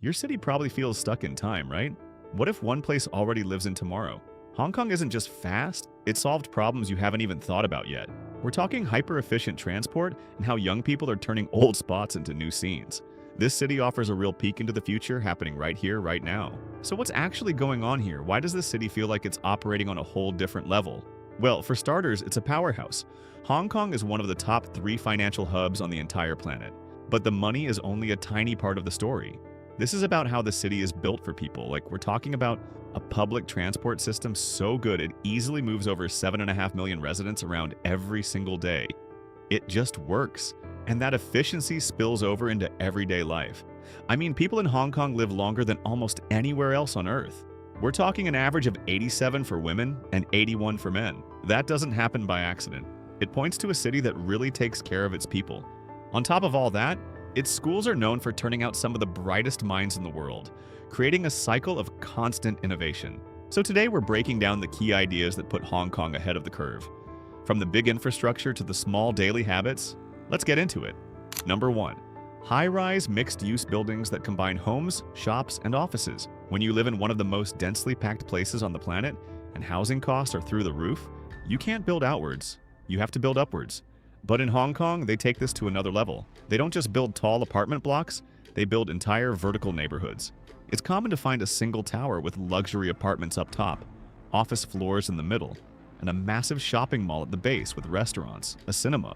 your city probably feels stuck in time, right? What if one place already lives in tomorrow? Hong Kong isn't just fast, it solved problems you haven't even thought about yet. We're talking hyper-efficient transport and how young people are turning old spots into new scenes. This city offers a real peek into the future happening right here, right now. So what's actually going on here? Why does this city feel like it's operating on a whole different level? Well, for starters, it's a powerhouse. Hong Kong is one of the top 3 financial hubs on the entire planet. But the money is only a tiny part of the story. This is about how the city is built for people. Like, we're talking about a public transport system so good it easily moves over 7.5 million residents around every single day. It just works. And that efficiency spills over into everyday life. I mean, people in Hong Kong live longer than almost anywhere else on Earth. We're talking an average of 87 for women and 81 for men. That doesn't happen by accident. It points to a city that really takes care of its people. On top of all that, its schools are known for turning out some of the brightest minds in the world, creating a cycle of constant innovation. So today we're breaking down the key ideas that put Hong Kong ahead of the curve. From the big infrastructure to the small daily habits, let's get into it. Number 1. High-rise mixed-use buildings that combine homes, shops, and offices. When you live in one of the most densely packed places on the planet and housing costs are through the roof, you can't build outwards, you have to build upwards. But in Hong Kong, they take this to another level. They don't just build tall apartment blocks, they build entire vertical neighborhoods. It's common to find a single tower with luxury apartments up top, office floors in the middle, and a massive shopping mall at the base with restaurants, a cinema,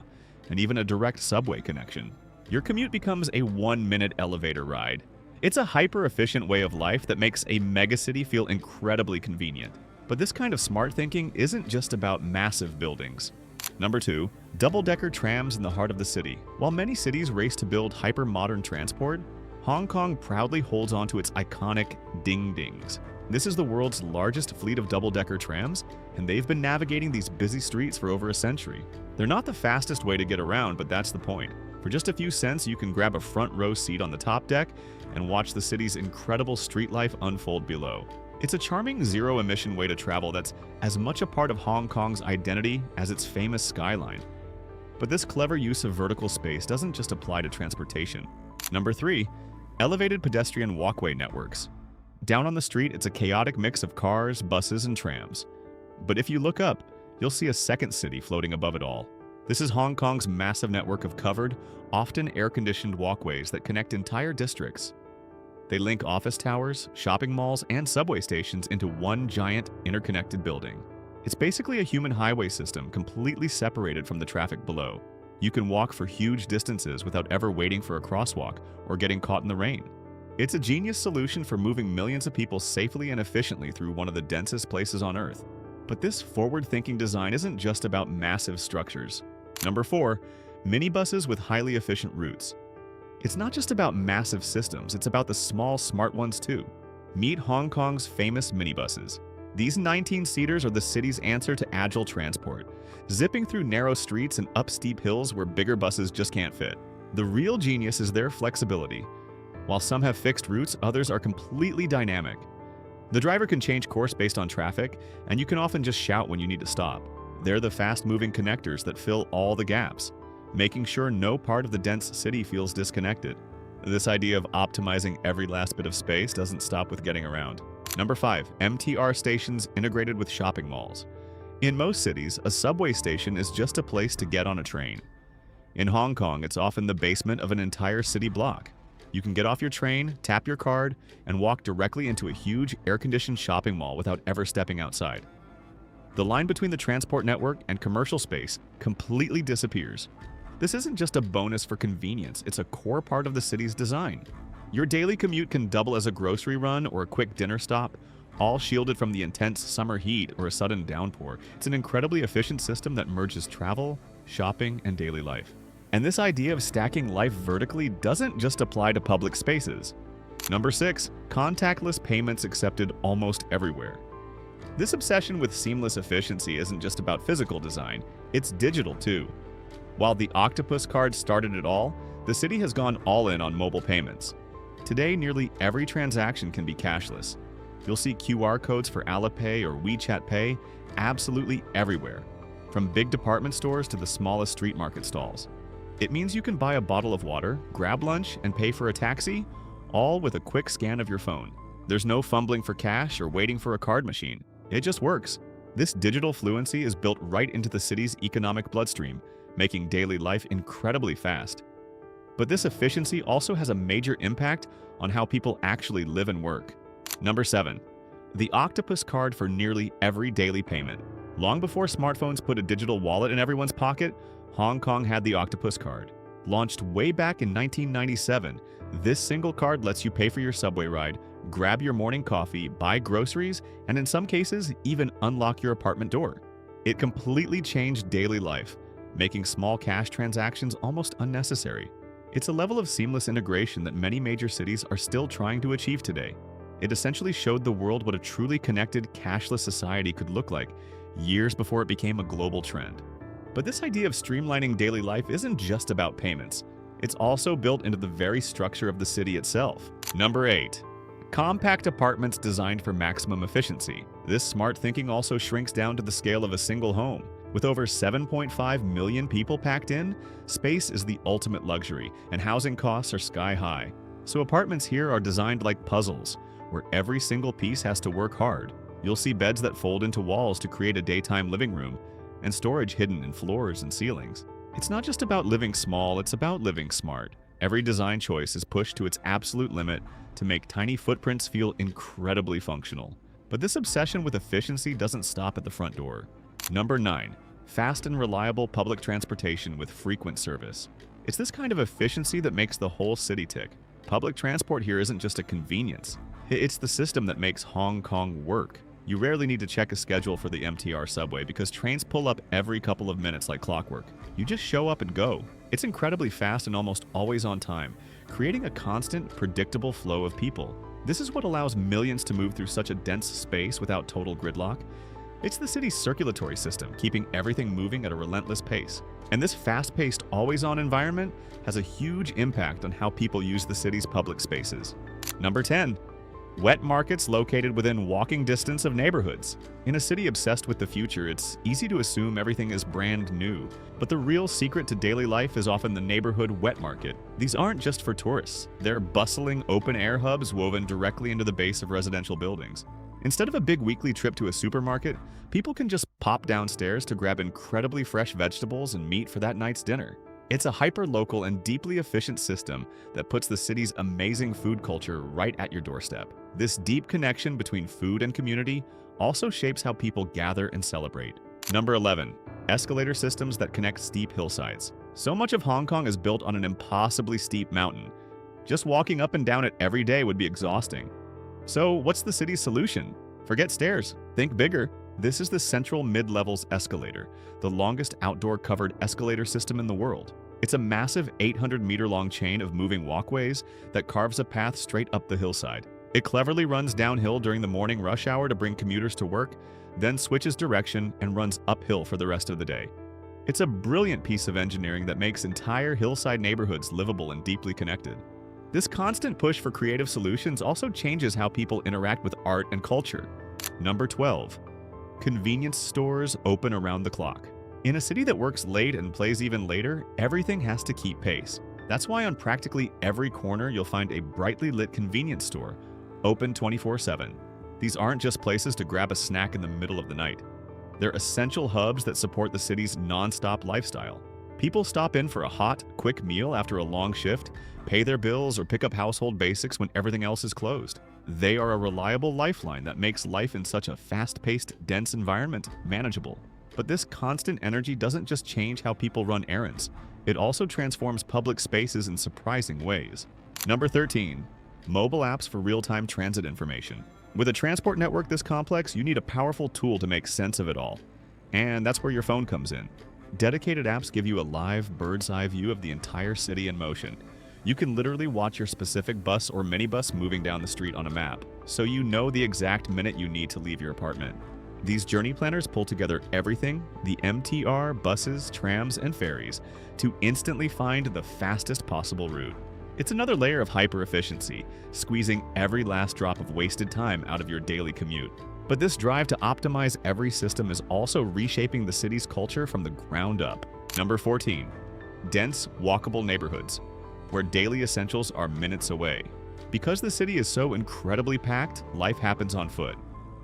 and even a direct subway connection. Your commute becomes a 1-minute elevator ride. It's a hyper-efficient way of life that makes a megacity feel incredibly convenient. But this kind of smart thinking isn't just about massive buildings. Number 2. Double-decker trams in the heart of the city. While many cities race to build hyper-modern transport, Hong Kong proudly holds on to its iconic ding-dings. This is the world's largest fleet of double-decker trams, and they've been navigating these busy streets for over a century. They're not the fastest way to get around, but that's the point. For just a few cents, you can grab a front row seat on the top deck and watch the city's incredible street life unfold below. It's a charming zero-emission way to travel that's as much a part of Hong Kong's identity as its famous skyline. But this clever use of vertical space doesn't just apply to transportation. Number 3. Elevated pedestrian walkway networks. Down on the street, it's a chaotic mix of cars, buses, and trams. But if you look up, you'll see a second city floating above it all. This is Hong Kong's massive network of covered, often air-conditioned walkways that connect entire districts. They link office towers, shopping malls, and subway stations into one giant, interconnected building. It's basically a human highway system completely separated from the traffic below. You can walk for huge distances without ever waiting for a crosswalk or getting caught in the rain. It's a genius solution for moving millions of people safely and efficiently through one of the densest places on Earth. But this forward-thinking design isn't just about massive structures. Number 4. Minibuses with highly efficient routes. It's not just about massive systems, it's about the small, smart ones too. Meet Hong Kong's famous minibuses. These 19-seaters are the city's answer to agile transport, zipping through narrow streets and up steep hills where bigger buses just can't fit. The real genius is their flexibility. While some have fixed routes, others are completely dynamic. The driver can change course based on traffic, and you can often just shout when you need to stop. They're the fast-moving connectors that fill all the gaps, making sure no part of the dense city feels disconnected. This idea of optimizing every last bit of space doesn't stop with getting around. Number 5. MTR stations integrated with shopping malls. In most cities, a subway station is just a place to get on a train. In Hong Kong, it's often the basement of an entire city block. You can get off your train, tap your card, and walk directly into a huge air-conditioned shopping mall without ever stepping outside. The line between the transport network and commercial space completely disappears. This isn't just a bonus for convenience, it's a core part of the city's design. Your daily commute can double as a grocery run or a quick dinner stop, all shielded from the intense summer heat or a sudden downpour. It's an incredibly efficient system that merges travel, shopping, and daily life. And this idea of stacking life vertically doesn't just apply to public spaces. Number 6. Contactless payments accepted almost everywhere. This obsession with seamless efficiency isn't just about physical design, it's digital too. While the Octopus Card started it all, the city has gone all in on mobile payments. Today, nearly every transaction can be cashless. You'll see QR codes for Alipay or WeChat Pay absolutely everywhere, from big department stores to the smallest street market stalls. It means you can buy a bottle of water, grab lunch, and pay for a taxi, all with a quick scan of your phone. There's no fumbling for cash or waiting for a card machine. It just works. This digital fluency is built right into the city's economic bloodstream, making daily life incredibly fast. But this efficiency also has a major impact on how people actually live and work. Number 7. The Octopus Card for nearly every daily payment. Long before smartphones put a digital wallet in everyone's pocket, Hong Kong had the Octopus Card. Launched way back in 1997, this single card lets you pay for your subway ride, grab your morning coffee, buy groceries, and in some cases, even unlock your apartment door. It completely changed daily life, making small cash transactions almost unnecessary. It's a level of seamless integration that many major cities are still trying to achieve today. It essentially showed the world what a truly connected, cashless society could look like, years before it became a global trend. But this idea of streamlining daily life isn't just about payments. It's also built into the very structure of the city itself. Number 8. Compact apartments designed for maximum efficiency. This smart thinking also shrinks down to the scale of a single home. With over 7.5 million people packed in, space is the ultimate luxury, and housing costs are sky high. So apartments here are designed like puzzles, where every single piece has to work hard. You'll see beds that fold into walls to create a daytime living room, and storage hidden in floors and ceilings. It's not just about living small, it's about living smart. Every design choice is pushed to its absolute limit to make tiny footprints feel incredibly functional. But this obsession with efficiency doesn't stop at the front door. Number 9. Fast and reliable public transportation with frequent service. It's this kind of efficiency that makes the whole city tick. Public transport here isn't just a convenience. It's the system that makes Hong Kong work. You rarely need to check a schedule for the MTR subway because trains pull up every couple of minutes like clockwork. You just show up and go. It's incredibly fast and almost always on time, creating a constant, predictable flow of people. This is what allows millions to move through such a dense space without total gridlock. It's the city's circulatory system, keeping everything moving at a relentless pace. And this fast-paced, always-on environment has a huge impact on how people use the city's public spaces. Number 10. Wet markets located within walking distance of neighborhoods. In a city obsessed with the future, it's easy to assume everything is brand new. But the real secret to daily life is often the neighborhood wet market. These aren't just for tourists. They're bustling, open-air hubs woven directly into the base of residential buildings. Instead of a big weekly trip to a supermarket, people can just pop downstairs to grab incredibly fresh vegetables and meat for that night's dinner. It's a hyper-local and deeply efficient system that puts the city's amazing food culture right at your doorstep. This deep connection between food and community also shapes how people gather and celebrate. Number 11. Escalator systems that connect steep hillsides. So much of Hong Kong is built on an impossibly steep mountain. Just walking up and down it every day would be exhausting. So what's the city's solution? Forget stairs. Think bigger. This is the Central Mid-Levels Escalator, the longest outdoor covered escalator system in the world. It's a massive 800-meter-long chain of moving walkways that carves a path straight up the hillside. It cleverly runs downhill during the morning rush hour to bring commuters to work, then switches direction and runs uphill for the rest of the day. It's a brilliant piece of engineering that makes entire hillside neighborhoods livable and deeply connected. This constant push for creative solutions also changes how people interact with art and culture. Number 12. Convenience stores open around the clock. In a city that works late and plays even later, everything has to keep pace. That's why on practically every corner you'll find a brightly lit convenience store, open 24/7. These aren't just places to grab a snack in the middle of the night. They're essential hubs that support the city's non-stop lifestyle. People stop in for a hot, quick meal after a long shift, pay their bills, or pick up household basics when everything else is closed. They are a reliable lifeline that makes life in such a fast-paced, dense environment manageable. But this constant energy doesn't just change how people run errands. It also transforms public spaces in surprising ways. Number 13. Mobile apps for real-time transit information. With a transport network this complex, you need a powerful tool to make sense of it all. And that's where your phone comes in. Dedicated apps give you a live, bird's-eye view of the entire city in motion. You can literally watch your specific bus or minibus moving down the street on a map, so you know the exact minute you need to leave your apartment. These journey planners pull together everything, the MTR, buses, trams, and ferries, to instantly find the fastest possible route. It's another layer of hyper-efficiency, squeezing every last drop of wasted time out of your daily commute. But this drive to optimize every system is also reshaping the city's culture from the ground up. Number 14. Dense, walkable neighborhoods, where daily essentials are minutes away. Because the city is so incredibly packed, life happens on foot.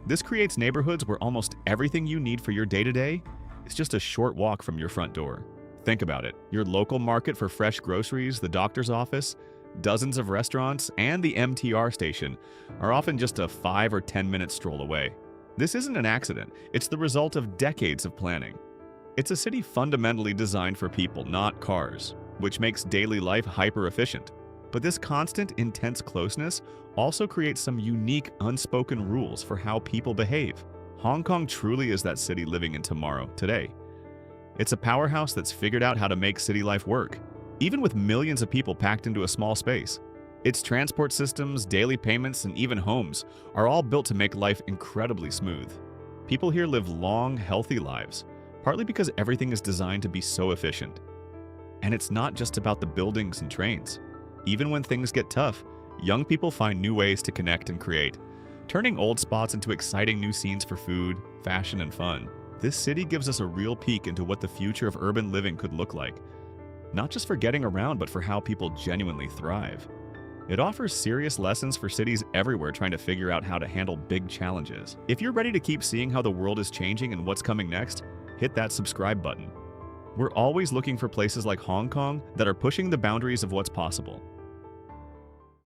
This creates neighborhoods where almost everything you need for your day-to-day is just a short walk from your front door. Think about it. Your local market for fresh groceries, the doctor's office, dozens of restaurants, and the MTR station are often just a 5 or 10-minute stroll away. This isn't an accident. It's the result of decades of planning. It's a city fundamentally designed for people, not cars, which makes daily life hyper-efficient. But this constant, intense closeness also creates some unique, unspoken rules for how people behave. Hong Kong truly is that city living in tomorrow, today. It's a powerhouse that's figured out how to make city life work, even with millions of people packed into a small space. Its transport systems, daily payments, and even homes are all built to make life incredibly smooth. People here live long, healthy lives, partly because everything is designed to be so efficient. And it's not just about the buildings and trains. Even when things get tough, young people find new ways to connect and create, turning old spots into exciting new scenes for food, fashion, and fun. This city gives us a real peek into what the future of urban living could look like, not just for getting around, but for how people genuinely thrive. It offers serious lessons for cities everywhere trying to figure out how to handle big challenges. If you're ready to keep seeing how the world is changing and what's coming next, hit that subscribe button. We're always looking for places like Hong Kong that are pushing the boundaries of what's possible.